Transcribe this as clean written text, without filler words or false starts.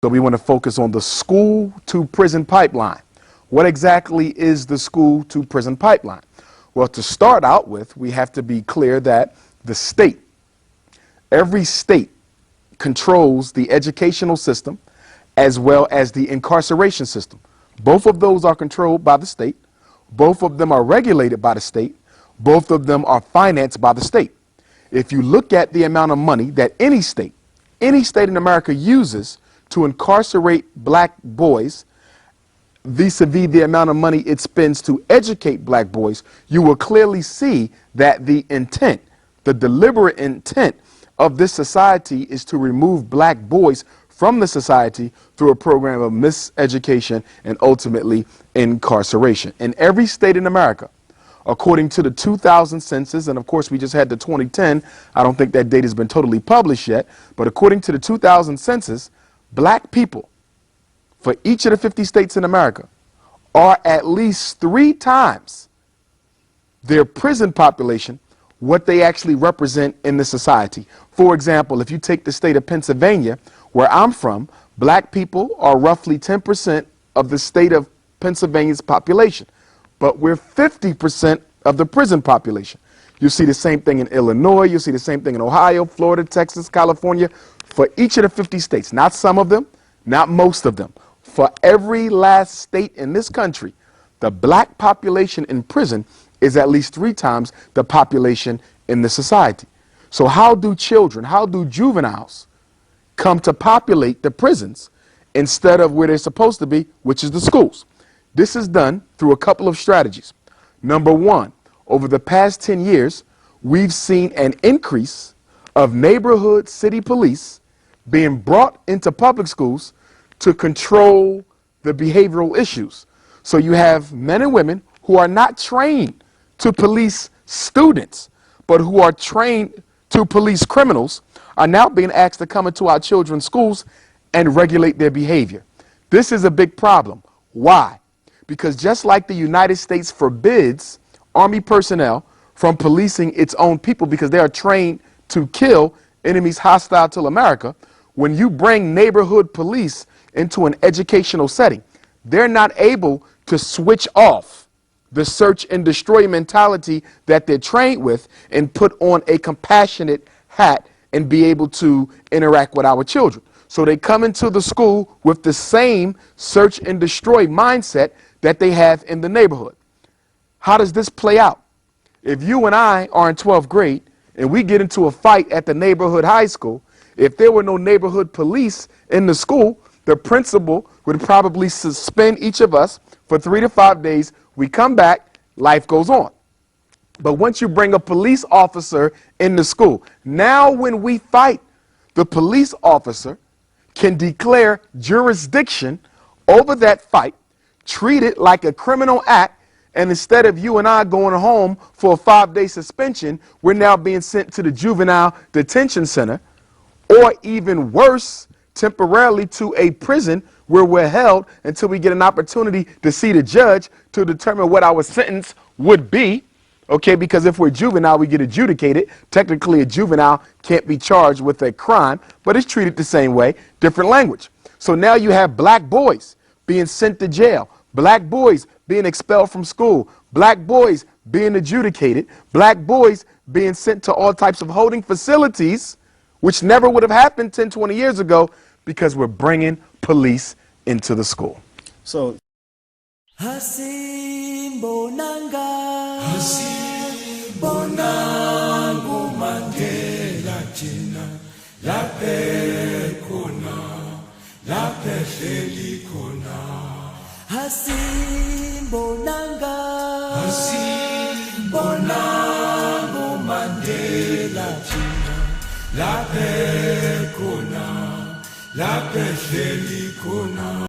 So we want to focus on the school to prison pipeline. What exactly is the school to prison pipeline? Well, to start out with, we have to be clear that the state, every state controls the educational system as well as the incarceration system. Both of those are controlled by the state. Both of them are regulated by the state. Both of them are financed by the state. If you look at the amount of money that any state in America uses to incarcerate black boys vis-a-vis the amount of money it spends to educate black boys, you will clearly see that the intent, the deliberate intent of this society is to remove black boys from the society through a program of miseducation and ultimately incarceration. In every state in America, according to the 2000 census, and of course we just had the 2010, I don't think that data has been totally published yet, but according to the 2000 census, black people for each of the 50 states in America are at least 3 times their prison population what they actually represent in the society. For example, if you take the state of Pennsylvania, where I'm from, black people are roughly 10% of the state of Pennsylvania's population, but we're 50% of the prison population. You see the same thing in Illinois, you see the same thing in Ohio, Florida, Texas, California, for each of the 50 states, not some of them, not most of them. For every last state in this country, the black population in prison is at least 3 times the population in the society. So how do children, how do juveniles come to populate the prisons instead of where they're supposed to be, which is the schools? This is done through a couple of strategies. Number one, over the past 10 years, we've seen an increase of neighborhood city police being brought into public schools to control the behavioral issues. So you have men and women who are not trained to police students, but who are trained to police criminals, are now being asked to come into our children's schools and regulate their behavior. This is a big problem. Why? Because just like the United States forbids Army personnel from policing its own people because they are trained to kill enemies hostile to America, when you bring neighborhood police into an educational setting, they're not able to switch off the search and destroy mentality that they're trained with and put on a compassionate hat and be able to interact with our children. So they come into the school with the same search and destroy mindset that they have in the neighborhood. How does this play out? If you and I are in 12th grade and we get into a fight at the neighborhood high school, if there were no neighborhood police in the school, the principal would probably suspend each of us for 3 to 5 days. We come back, life goes on. But once you bring a police officer in the school, now when we fight, the police officer can declare jurisdiction over that fight, treat it like a criminal act, and instead of you and I going home for a 5-day suspension, we're now being sent to the juvenile detention center, or even worse, temporarily to a prison where we're held until we get an opportunity to see the judge to determine what our sentence would be. Okay, because if we're juvenile, we get adjudicated. Technically, a juvenile can't be charged with a crime, but it's treated the same way, different language. So now you have black boys being sent to jail, black boys being expelled from school, black boys being adjudicated, black boys being sent to all types of holding facilities, which never would have happened 10, 20 years ago because we're bringing police into the school. So, laphe khona laphe hleli khona